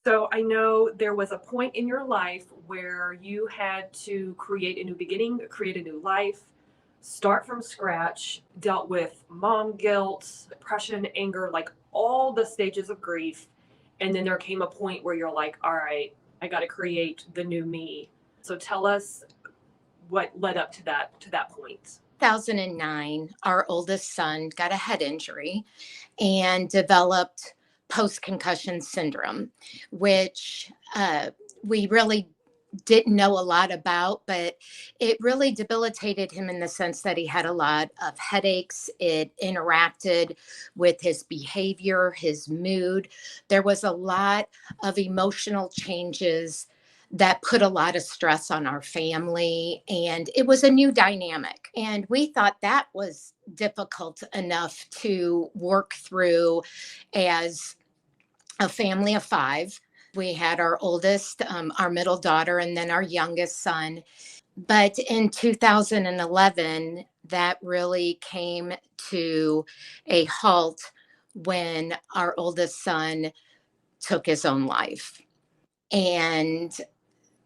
So I know there was a point in your life where you had to create a new beginning, create a new life, start from scratch, dealt with mom guilt, depression, anger, like all the stages of grief. And then there came a point where you're like, all right, I got to create the new me. So tell us what led up to that point. 2009, our oldest son got a head injury and developed post-concussion syndrome, which we really didn't know a lot about, but it really debilitated him in the sense that he had a lot of headaches. It interacted with his behavior, his mood. There was a lot of emotional changes that put a lot of stress on our family, and it was a new dynamic. And we thought that was difficult enough to work through as a family of five. We had our oldest, our middle daughter, and then our youngest son. But in 2011, that really came to a halt when our oldest son took his own life. And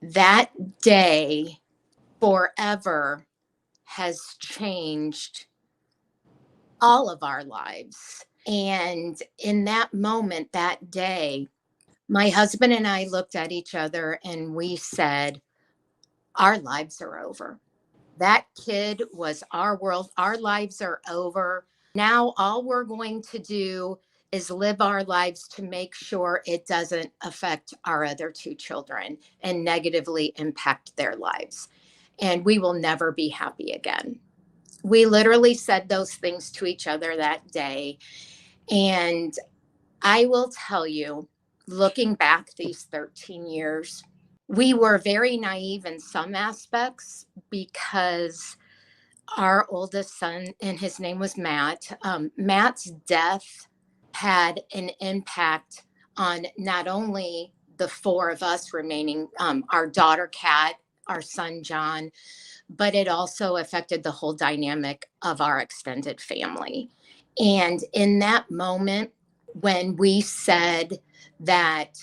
that day forever has changed all of our lives. And in that moment, that day, my husband and I looked at each other and we said, our lives are over. That kid was our world. Our lives are over. Now, all we're going to do is live our lives to make sure it doesn't affect our other two children and negatively impact their lives. And we will never be happy again. We literally said those things to each other that day. And I will tell you, looking back these 13 years, we were very naive in some aspects because our oldest son, and his name was Matt, Matt's death had an impact on not only the four of us remaining, our daughter, Kat, our son, John, but it also affected the whole dynamic of our extended family. And in that moment, when we said that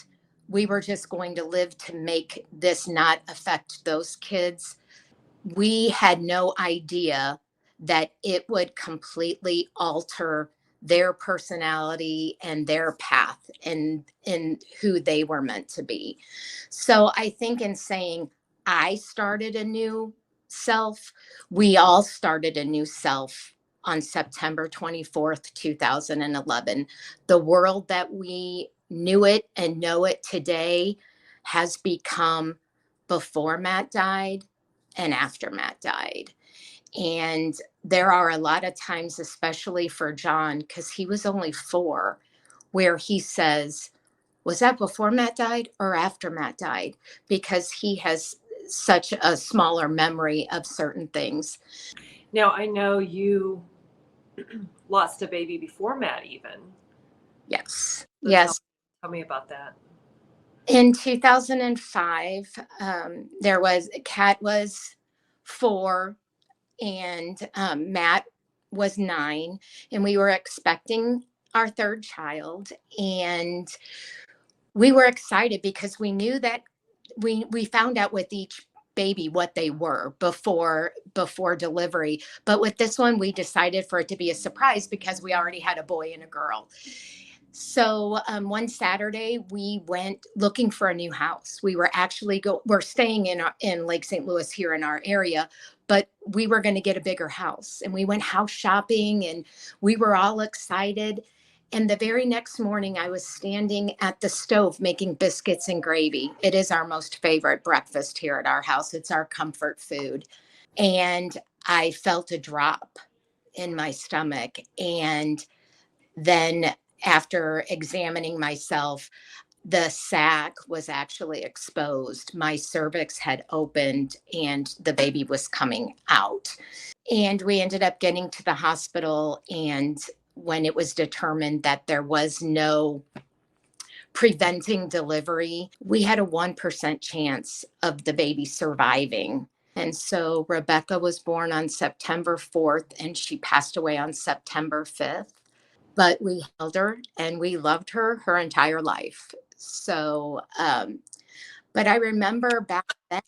we were just going to live to make this not affect those kids, we had no idea that it would completely alter their personality and their path and who they were meant to be. So I think in saying I started a new self, we all started a new self on September 24th, 2011. The world that we knew it and know it today has become before Matt died and after Matt died. And there are a lot of times, especially for John, because he was only 4, where he says, was that before Matt died or after Matt died? Because he has such a smaller memory of certain things. Now, I know you lost a baby before Matt, even. Yes. So Yes. tell me about that. In 2005, Kat was 4 and Matt was 9, and we were expecting our third child. And we were excited because we knew that we found out with each baby what they were before delivery. But with this one, we decided for it to be a surprise because we already had a boy and a girl. So one Saturday we went looking for a new house. We were actually we're staying in Lake St. Louis here in our area, but we were going to get a bigger house, and we went house shopping and we were all excited. And the very next morning I was standing at the stove making biscuits and gravy. It is our most favorite breakfast here at our house. It's our comfort food. And I felt a drop in my stomach. And then after examining myself, the sac was actually exposed. My cervix had opened and the baby was coming out. And we ended up getting to the hospital. And when it was determined that there was no preventing delivery, we had a 1% chance of the baby surviving. And so Rebecca was born on September 4th and she passed away on September 5th. But we held her and we loved her entire life. So, but I remember back then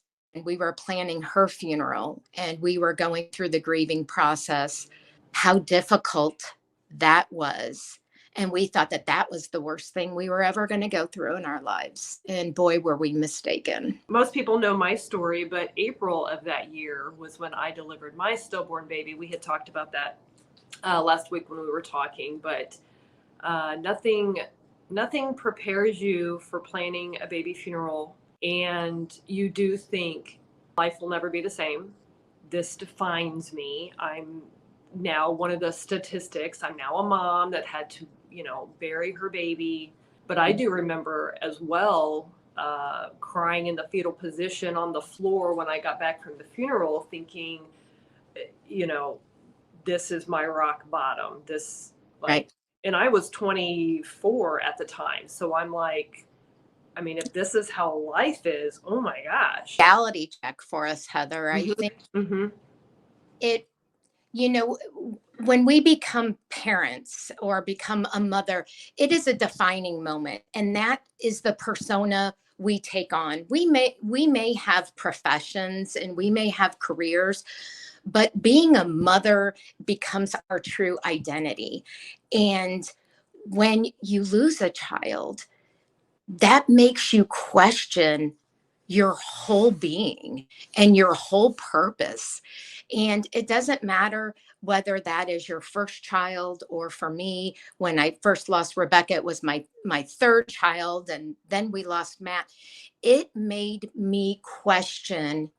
we were planning her funeral and we were going through the grieving process, how difficult that was. And we thought that that was the worst thing we were ever going to go through in our lives. And boy, were we mistaken. Most people know my story, but April of that year was when I delivered my stillborn baby. We had talked about that last week when we were talking, but nothing prepares you for planning a baby funeral. And you do think life will never be the same. This defines me. I'm now one of the statistics. I'm now a mom that had to, bury her baby. But I do remember as well crying in the fetal position on the floor when I got back from the funeral, thinking, you know, this is my rock bottom. This, like, Right. and I was 24 at the time. So I'm like, I mean, if this is how life is, oh my gosh. Reality check for us, Heather. I Mm-hmm. think Mm-hmm. it, when we become parents or become a mother, it is a defining moment. And that is the persona we take on. We may have professions and we may have careers, but being a mother becomes our true identity. And when you lose a child, that makes you question your whole being and your whole purpose. And it doesn't matter whether that is your first child, or for me, when I first lost Rebecca, it was my third child, and then we lost Matt. It made me question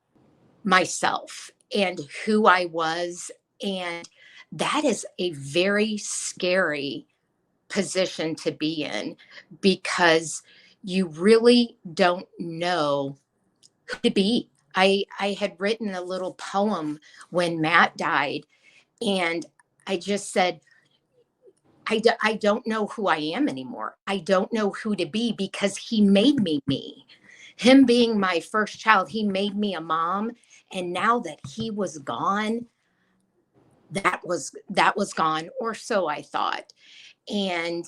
myself and who I was. And that is a very scary position to be in, because you really don't know who to be. I had written a little poem when Matt died, and I just said, I don't know who I am anymore. I don't know who to be, because he made me me. Him being my first child, he made me a mom. And now that he was gone, that was gone, or so I thought. And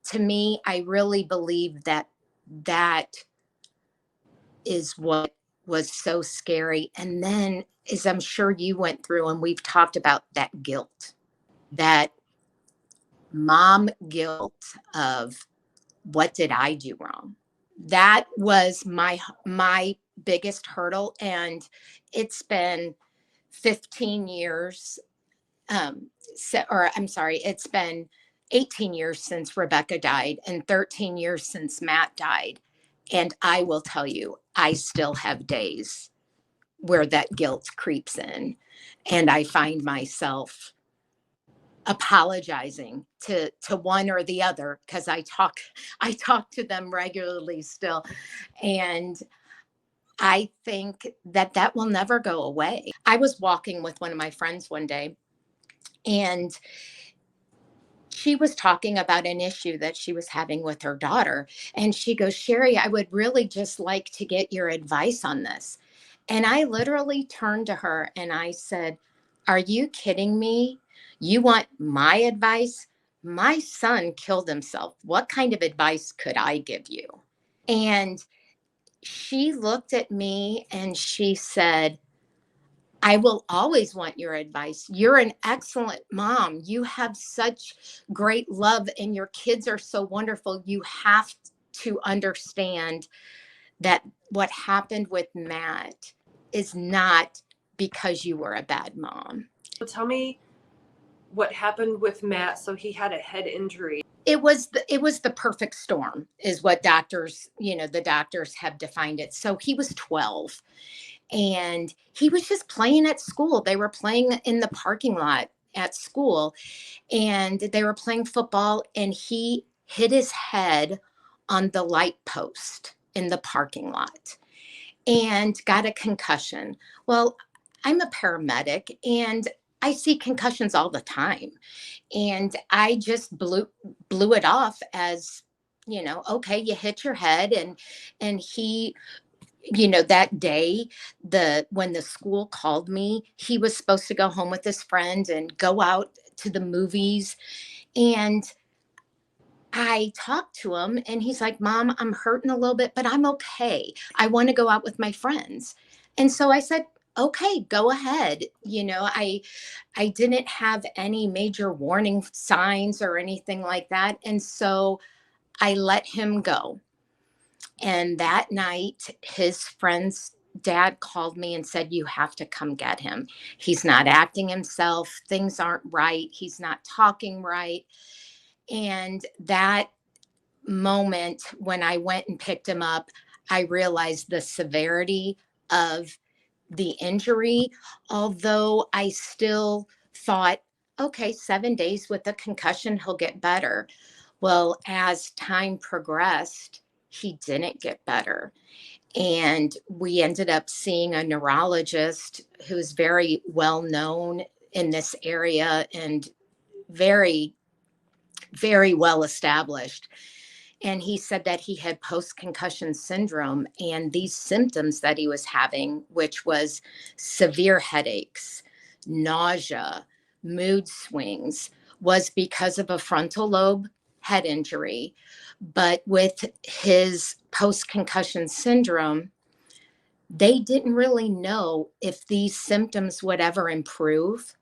to me, I really believe that that is what was so scary. And then, as I'm sure you went through, and we've talked about that guilt, that mom guilt of, what did I do wrong? That was my biggest hurdle. And it's been 15 years. Or I'm sorry, it's been 18 years since Rebecca died and 13 years since Matt died. And I will tell you, I still have days where that guilt creeps in, and I find myself apologizing to one or the other, because I talk to them regularly still. And I think that will never go away. I was walking with one of my friends one day, and she was talking about an issue that she was having with her daughter. And she goes, Sherri, I would really just like to get your advice on this. And I literally turned to her and I said, are you kidding me? You want my advice? My son killed himself. What kind of advice could I give you? And she looked at me and she said, I will always want your advice. You're an excellent mom. You have such great love, and your kids are so wonderful. You have to understand that what happened with Matt is not because you were a bad mom. So tell me what happened with Matt. So he had a head injury. It was the perfect storm, is what the doctors have defined it. So he was 12. And he was just playing at school. They were playing in the parking lot at school, and they were playing football, and he hit his head on the light post in the parking lot and got a concussion. Well, I'm a paramedic and I see concussions all the time. And I just blew it off as, okay, you hit your head. And he, that day, when the school called me, he was supposed to go home with his friend and go out to the movies. And I talked to him and he's like, Mom, I'm hurting a little bit, but I'm okay. I want to go out with my friends. And so I said, okay, go ahead. I didn't have any major warning signs or anything like that. And so I let him go. And that night, his friend's dad called me and said, You have to come get him. He's not acting himself. Things aren't right. He's not talking right. And that moment when I went and picked him up, I realized the severity of the injury, although I still thought, okay, 7 days with a concussion, he'll get better. Well, as time progressed, he didn't get better. And we ended up seeing a neurologist who's very well known in this area and very, very well established. And he said that he had post-concussion syndrome, and these symptoms that he was having, which was severe headaches, nausea, mood swings, was because of a frontal lobe head injury. But with his post-concussion syndrome, they didn't really know if these symptoms would ever improve,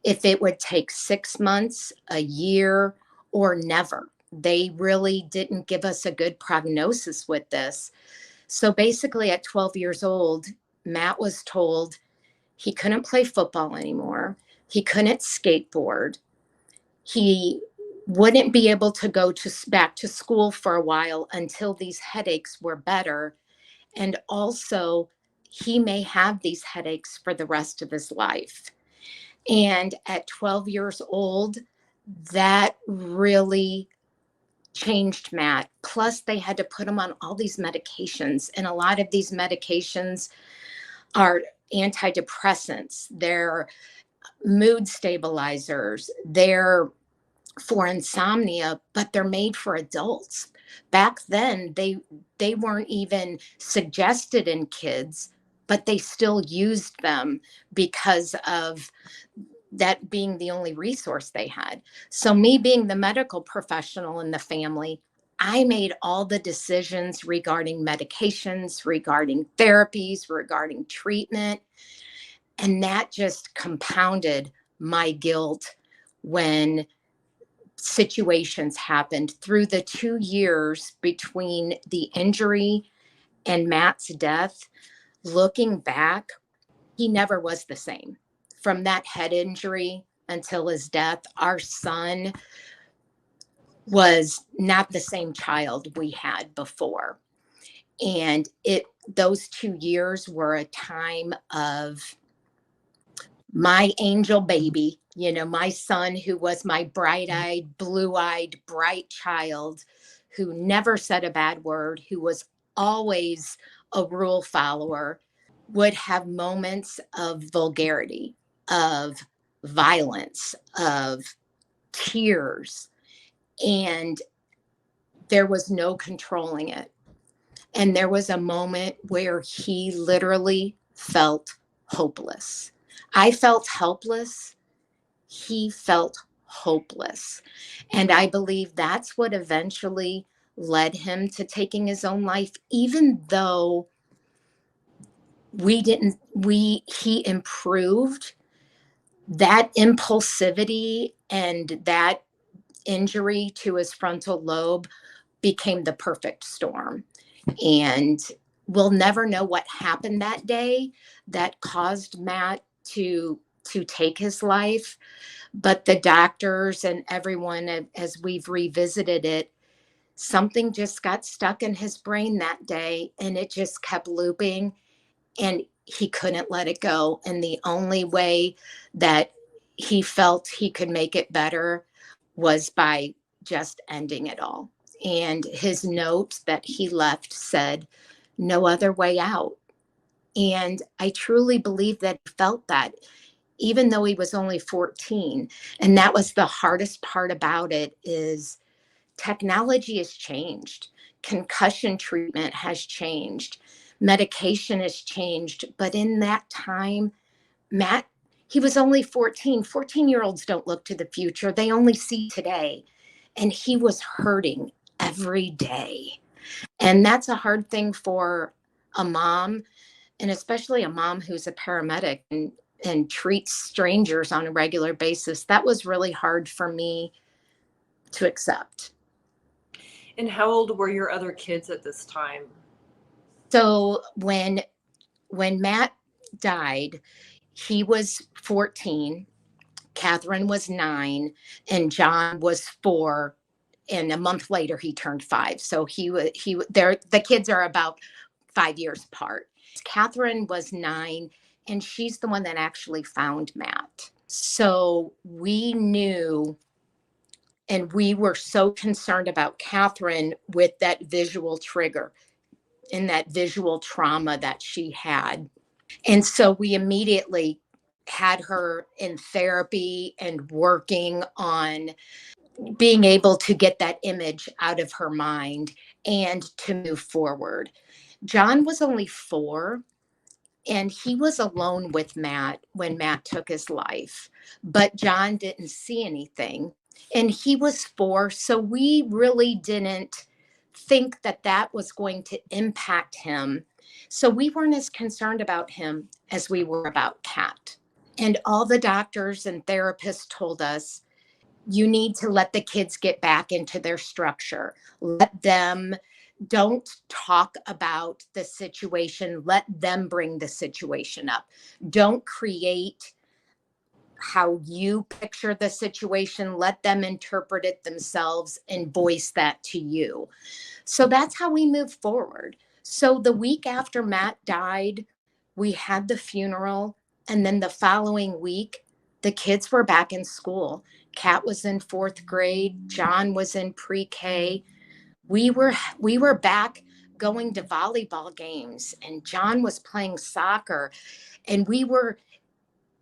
if it would take 6 months, a year, or never. They really didn't give us a good prognosis with this. So basically, at 12 years old, Matt was told he couldn't play football anymore. He couldn't skateboard. He wouldn't be able to go back to school for a while until these headaches were better. And also, he may have these headaches for the rest of his life. And at 12 years old, that really changed Matt. Plus, they had to put him on all these medications. And a lot of these medications are antidepressants, they're mood stabilizers, they're for insomnia, but they're made for adults. Back then, they weren't even suggested in kids, but they still used them because of that being the only resource they had. So, me being the medical professional in the family, I made all the decisions regarding medications, regarding therapies, regarding treatment. And that just compounded my guilt when situations happened through the 2 years between the injury and Matt's death. Looking back, he never was the same. From that head injury until his death, our son was not the same child we had before. And those 2 years were a time of my angel baby, my son, who was my bright-eyed, blue-eyed, bright child, who never said a bad word, who was always a rule follower, would have moments of vulgarity, of violence, of tears, and there was no controlling it. And there was a moment where he literally felt hopeless. I felt helpless. He felt hopeless. And I believe that's what eventually led him to taking his own life, even though he improved. That impulsivity and that injury to his frontal lobe became the perfect storm. And we'll never know what happened that day that caused Matt to take his life. But the doctors and everyone, as we've revisited it, something just got stuck in his brain that day, and it just kept looping, and he couldn't let it go. And the only way that he felt he could make it better was by just ending it all. And his note that he left said, "No other way out." And I truly believe that he felt that, even though he was only 14. And that was the hardest part about it, is technology has changed. Concussion treatment has changed. Medication has changed. But in that time, Matt, he was only 14. 14-year-olds don't look to the future. They only see today. and he was hurting every day. And that's a hard thing for a mom, and especially a mom who's a paramedic and treats strangers on a regular basis. That was really hard for me to accept. And how old were your other kids at this time? So when Matt died, he was 14, Catherine was 9, and John was 4. And a month later, he turned 5. So the kids are about 5 years apart. Catherine was 9, and she's the one that actually found Matt. So we knew, and we were so concerned about Catherine with that visual trigger and that visual trauma that she had. And so we immediately had her in therapy and working on being able to get that image out of her mind and to move forward. John was only 4, and he was alone with Matt when Matt took his life, but John didn't see anything. And he was 4, so we really didn't think that that was going to impact him. So we weren't as concerned about him as we were about Kat. And all the doctors and therapists told us, you need to let the kids get back into their structure. Let them, don't talk about the situation. Let them bring the situation up. Don't create how you picture the situation. Let them interpret it themselves and voice that to you. So that's how we move forward. So the week after Matt died, we had the funeral. And then the following week, the kids were back in school. Kat was in 4th grade. John was in pre-K. We were back going to volleyball games, and John was playing soccer. And we were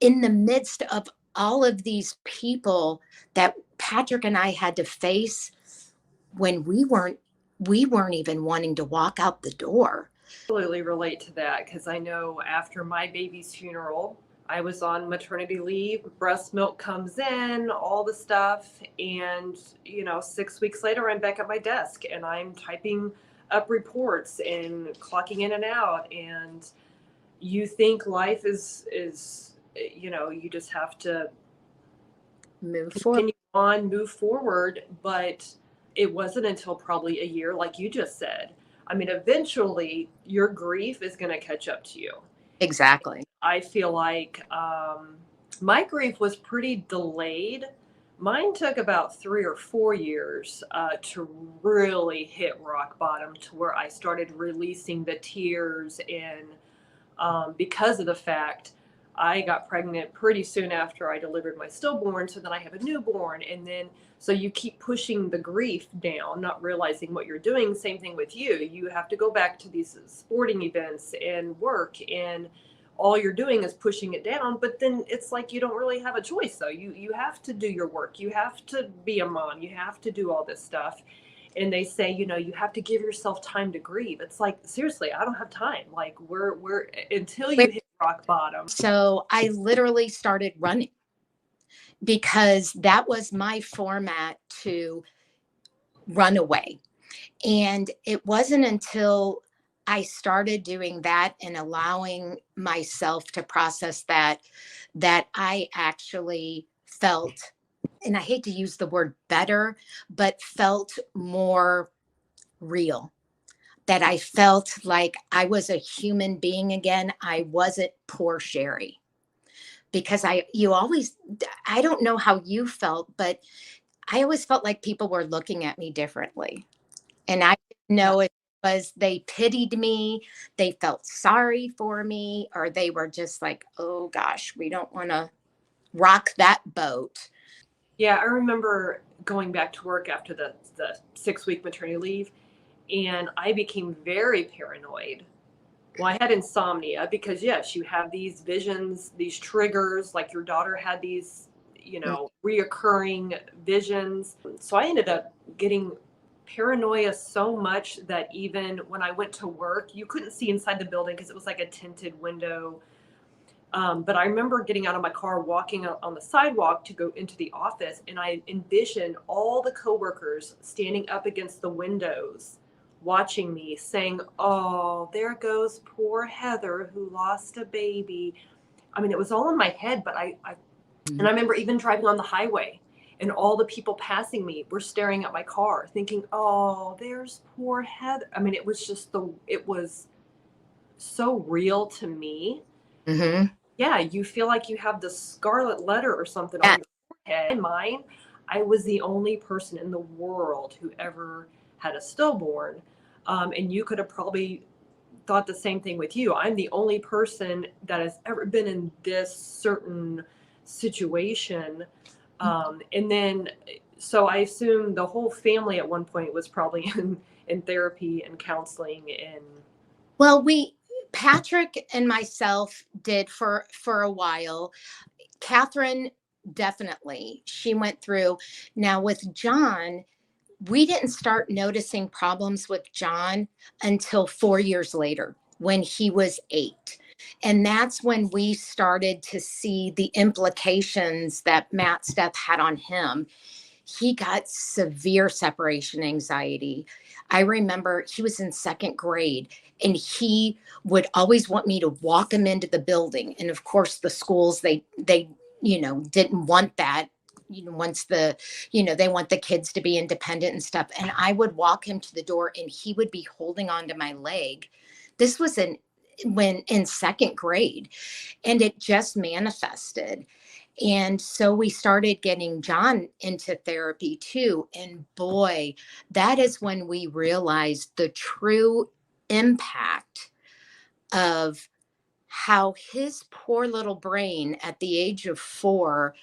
in the midst of all of these people that Patrick and I had to face when we weren't even wanting to walk out the door. Absolutely relate to that, because I know after my baby's funeral, I was on maternity leave, breast milk comes in, all the stuff, and 6 weeks later I'm back at my desk and I'm typing up reports and clocking in and out, and you think life is you just have to Move forward. continue on, move forward. But it wasn't until probably a year, like you just said. I mean, eventually your grief is going to catch up to you. Exactly. I feel like my grief was pretty delayed. Mine took about 3 or 4 years to really hit rock bottom, to where I started releasing the tears. And because of the fact I got pregnant pretty soon after I delivered my stillborn, so then I have a newborn, and then so you keep pushing the grief down, not realizing what you're doing. Same thing with you. You have to go back to these sporting events and work, and all you're doing is pushing it down. But then it's like you don't really have a choice, though. You have to do your work. You have to be a mom. You have to do all this stuff. And they say, you have to give yourself time to grieve. It's like, seriously, I don't have time. Like we're until you hit rock bottom. So I literally started running, because that was my format to run away. And it wasn't until I started doing that and allowing myself to process that I actually felt, and I hate to use the word better, but felt more real. That I felt like I was a human being again. I wasn't poor Sherri. Because I don't know how you felt, but I always felt like people were looking at me differently. And I didn't know if it was they pitied me, they felt sorry for me, or they were just like, oh gosh, we don't want to rock that boat. Yeah, I remember going back to work after the 6 week maternity leave, and I became very paranoid. Well, I had insomnia because, yes, you have these visions, these triggers, like your daughter had these, reoccurring visions. So I ended up getting paranoia so much that even when I went to work, you couldn't see inside the building because it was like a tinted window. But I remember getting out of my car, walking on the sidewalk to go into the office, and I envisioned all the coworkers standing up against the windows, watching me, saying, "Oh, there goes poor Heather who lost a baby." I mean, it was all in my head, but and I remember even driving on the highway, and all the people passing me were staring at my car, thinking, "Oh, there's poor Heather." I mean, it was just it was so real to me. Mm-hmm. Yeah, you feel like you have the scarlet letter or something Yeah. on your forehead. In mine, I was the only person in the world who ever had a stillborn. And you could have probably thought the same thing with you. I'm the only person that has ever been in this certain situation. And then, so I assume the whole family at one point was probably in therapy and counseling and Well, Patrick and myself did for a while. Catherine, definitely, she went through. Now with John, we didn't start noticing problems with John until 4 years later when he was 8. And that's when we started to see the implications that Matt's death had on him. He got severe separation anxiety. I remember he was in second grade and he would always want me to walk him into the building. And of course, the schools, they, didn't want that. Once they want the kids to be independent and stuff. And I would walk him to the door and he would be holding onto my leg. This was when in second grade, and it just manifested. And so we started getting John into therapy too. And boy, that is when we realized the true impact of how his poor little brain at the age of 4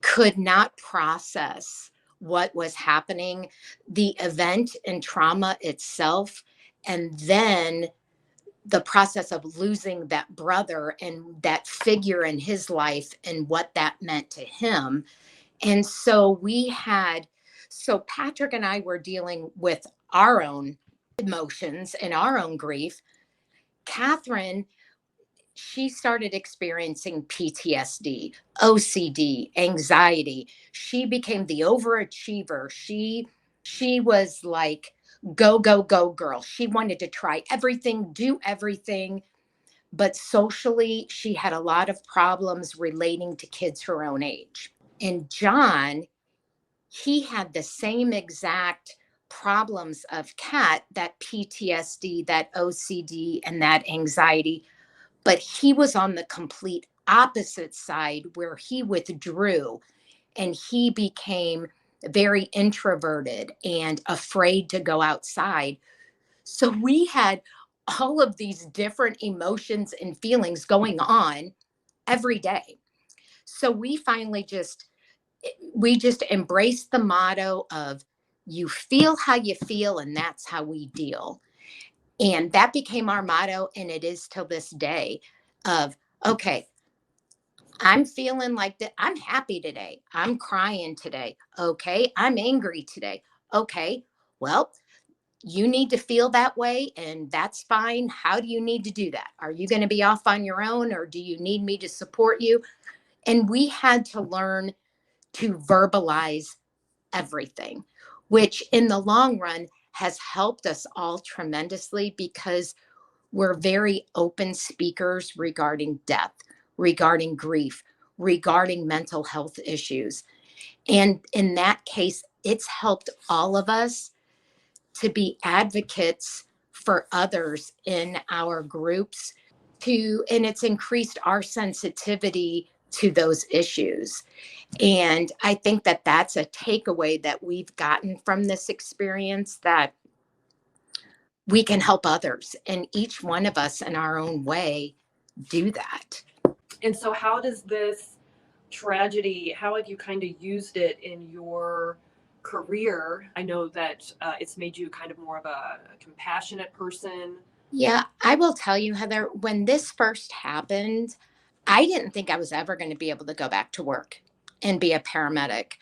could not process what was happening, the event and trauma itself, and then the process of losing that brother and that figure in his life and what that meant to him. And so Patrick and I were dealing with our own emotions and our own grief. Catherine, she started experiencing PTSD, OCD, anxiety. She became the overachiever. She was like go go go girl. She wanted to try everything, do everything, but socially she had a lot of problems relating to kids her own age. And John, he had the same exact problems of Kat, that PTSD, that OCD, and that anxiety, but he was on the complete opposite side where he withdrew and he became very introverted and afraid to go outside. So we had all of these different emotions and feelings going on every day. So we just embraced the motto of you feel how you feel and that's how we deal. And that became our motto, and it is till this day of, okay, I'm feeling like that. I'm happy today. I'm crying today. Okay. I'm angry today. Okay. Well, you need to feel that way, and that's fine. How do you need to do that? Are you going to be off on your own, or do you need me to support you? And we had to learn to verbalize everything, which in the long run has helped us all tremendously because we're very open speakers regarding death, regarding grief, regarding mental health issues. And in that case, it's helped all of us to be advocates for others in our groups and it's increased our sensitivity to those issues. And I think that that's a takeaway that we've gotten from this experience, that we can help others and each one of us in our own way do that. And so, how does this tragedy, how have you kind of used it in your career? I know that it's made you kind of more of a compassionate person. Yeah, I will tell you, Heather, when this first happened, I didn't think I was ever going to be able to go back to work and be a paramedic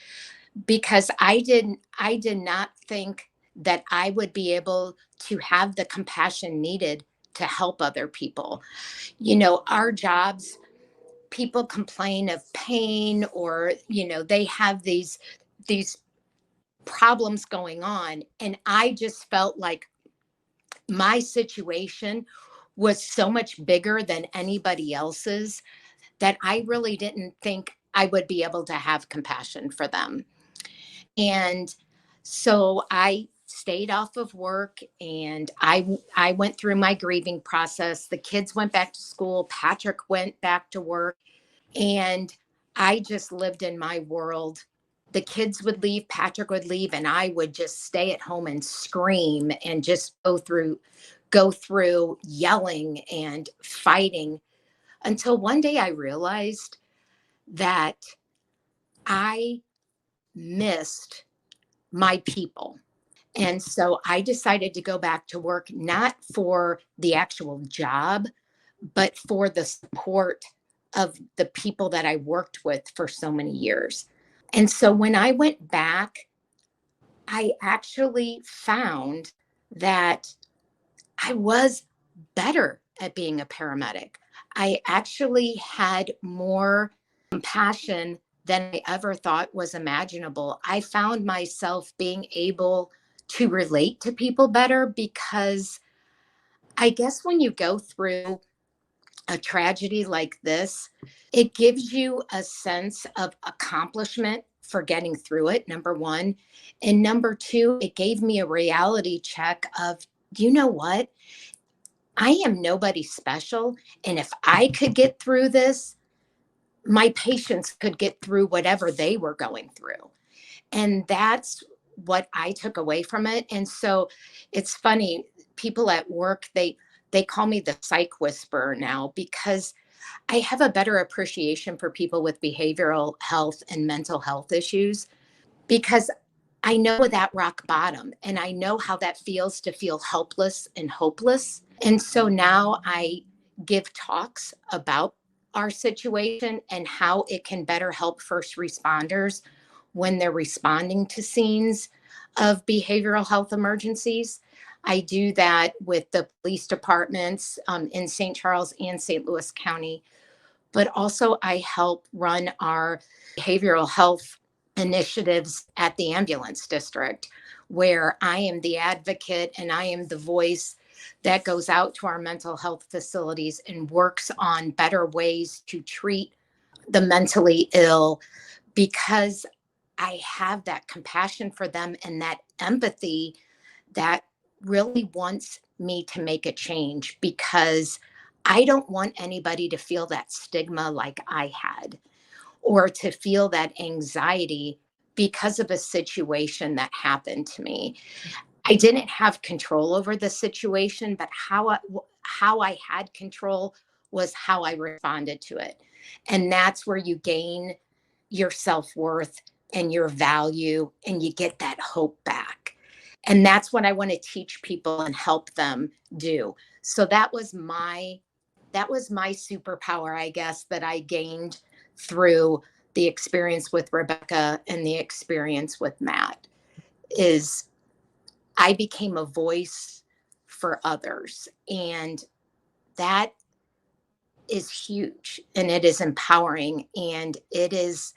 because I did not think that I would be able to have the compassion needed to help other people. You know, our jobs, people complain of pain, or, you know, they have these problems going on. And I just felt like my situation was so much bigger than anybody else's that I really didn't think I would be able to have compassion for them. And so I stayed off of work, and I went through my grieving process. The kids went back to school, Patrick went back to work, and I just lived in my world. The kids would leave, Patrick would leave, and I would just stay at home and scream and just go through yelling and fighting, until one day I realized that I missed my people. And so I decided to go back to work, not for the actual job, but for the support of the people that I worked with for so many years. And so when I went back, I actually found that I was better at being a paramedic. I actually had more compassion than I ever thought was imaginable. I found myself being able to relate to people better, because I guess when you go through a tragedy like this, it gives you a sense of accomplishment for getting through it, number one. And number two, it gave me a reality check of, you know what? I am nobody special. And if I could get through this, my patients could get through whatever they were going through. And that's what I took away from it. And so it's funny, people at work, they call me the psych whisperer now, because I have a better appreciation for people with behavioral health and mental health issues, because I know that rock bottom, and I know how that feels to feel helpless and hopeless. And so now I give talks about our situation and how it can better help first responders when they're responding to scenes of behavioral health emergencies. I do that with the police departments in St. Charles and St. Louis County, but also I help run our behavioral health initiatives at the ambulance district, where I am the advocate and I am the voice that goes out to our mental health facilities and works on better ways to treat the mentally ill, because I have that compassion for them and that empathy that really wants me to make a change, because I don't want anybody to feel that stigma like I had, or to feel that anxiety because of a situation that happened to me. I didn't have control over the situation, but how I had control was how I responded to it. And that's where you gain your self-worth and your value, and you get that hope back. And that's what I want to teach people and help them do. So that was my superpower, I guess, that I gained through the experience with Rebecca and the experience with Matt, is I became a voice for others. And that is huge, and it is empowering, and it is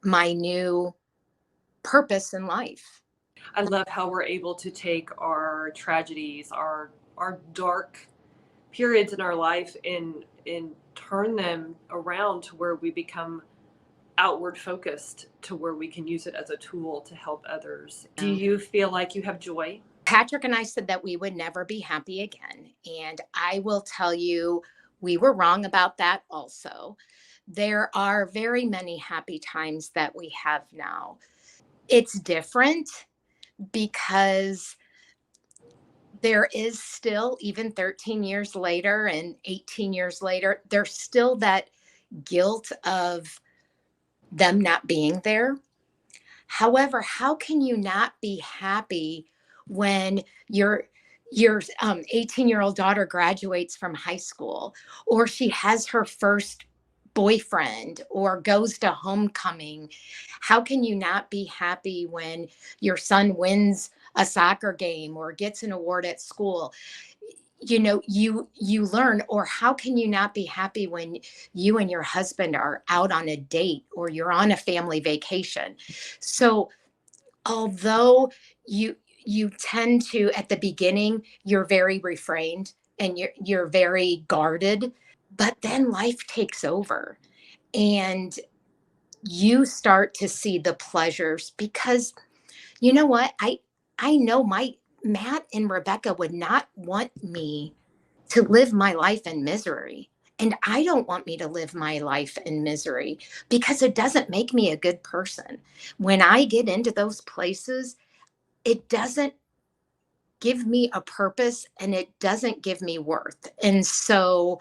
my new purpose in life. I love how we're able to take our tragedies, our dark periods in our life, and turn them around to where we become outward focused, to where we can use it as a tool to help others. Do you feel like you have joy? Patrick and I said that we would never be happy again. And I will tell you, we were wrong about that also. There are very many happy times that we have now. It's different because there is still, even 13 years later and 18 years later, there's still that guilt of them not being there. However, how can you not be happy when your 18-year-old daughter graduates from high school, or she has her first boyfriend, or goes to homecoming? How can you not be happy when your son wins a soccer game or gets an award at school? you learn, or how can you not be happy when you and your husband are out on a date or you're on a family vacation? So although you tend to, at the beginning, you're very refrained and you're very guarded, but then life takes over and you start to see the pleasures, because you know what, I know my Matt and Rebecca would not want me to live my life in misery. And I don't want me to live my life in misery, because it doesn't make me a good person. When I get into those places, it doesn't give me a purpose and it doesn't give me worth. And so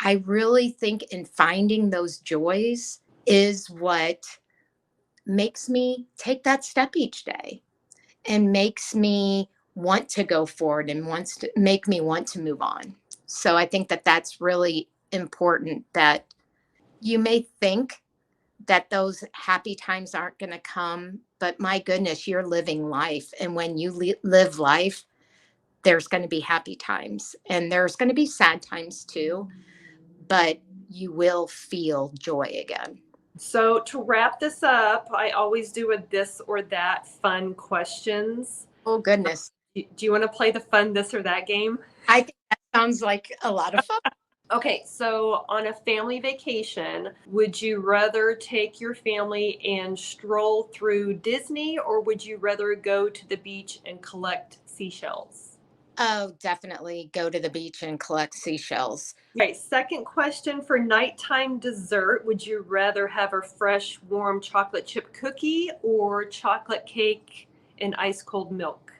I really think in finding those joys is what makes me take that step each day and makes me want to go forward and wants to make me want to move on. So I think that that's really important, that you may think that those happy times aren't going to come, but my goodness, you're living life. And when you live life, there's going to be happy times and there's going to be sad times too, but you will feel joy again. So to wrap this up, I always do a this or that fun questions. Oh, goodness. Do you want to play the fun this or that game? I think that sounds like a lot of fun. Okay, so on a family vacation, would you rather take your family and stroll through Disney, or would you rather go to the beach and collect seashells? Oh, definitely go to the beach and collect seashells. Okay, second question for nighttime dessert. Would you rather have a fresh, warm chocolate chip cookie or chocolate cake and ice cold milk?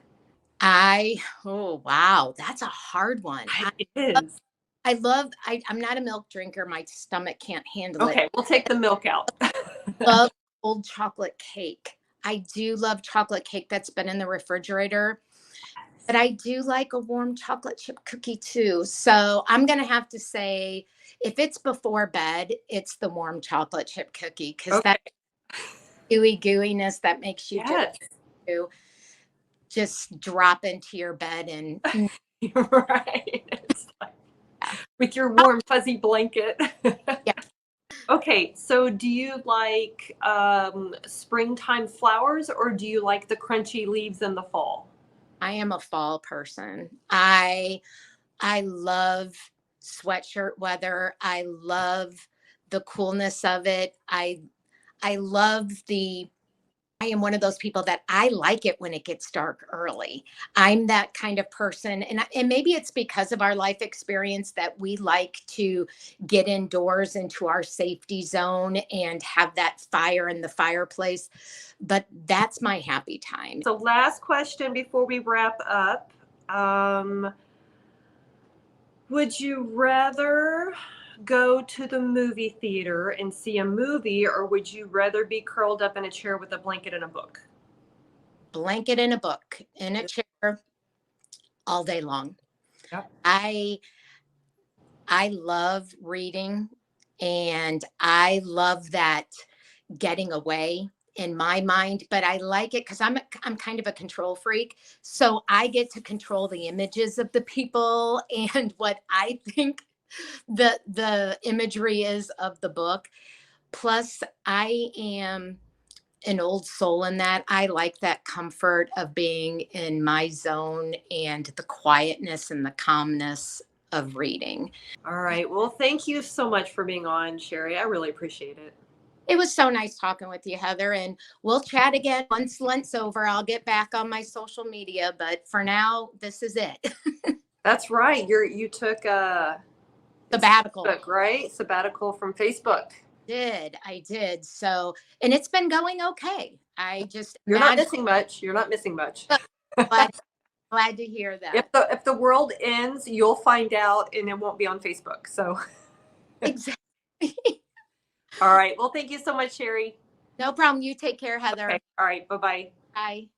Oh, wow, that's a hard one. It is. I'm not a milk drinker. My stomach can't handle it. Okay, we'll take the milk out. Love old chocolate cake. I do love chocolate cake that's been in the refrigerator, but I do like a warm chocolate chip cookie too. So I'm going to have to say, if it's before bed, it's the warm chocolate chip cookie, because Okay. that gooiness that makes you Yes. just drop into your bed and You're right. It's like, with your warm fuzzy blanket. yeah. Okay, so do you like springtime flowers, or do you like the crunchy leaves in the fall? I am a fall person. I love sweatshirt weather. I love the coolness of it. I love I am one of those people that I like it when it gets dark early. I'm that kind of person. And maybe it's because of our life experience that we like to get indoors into our safety zone and have that fire in the fireplace. But that's my happy time. So last question before we wrap up. Would you rather go to the movie theater and see a movie, or would you rather be curled up in a chair with a blanket and a book? Blanket in a book, in a chair all day long. Yep. I love reading and I love that getting away in my mind, but I like it because I'm kind of a control freak. So I get to control the images of the people and what I think the imagery is of the book. Plus, I am an old soul in that. I like that comfort of being in my zone and the quietness and the calmness of reading. All right. Well, thank you so much for being on, Sherri. I really appreciate it. It was so nice talking with you, Heather, and we'll chat again once lunch's over. I'll get back on my social media, but for now, this is it. That's right. You took a Sabbatical. Facebook, right? Sabbatical from Facebook. I did. So, and it's been going okay. You're not missing much. You're not missing much. Glad to hear that. If the world ends, you'll find out, and it won't be on Facebook. So Exactly. All right. Well, thank you so much, Sherri. No problem. You take care, Heather. Okay. All right. Bye-bye. Bye.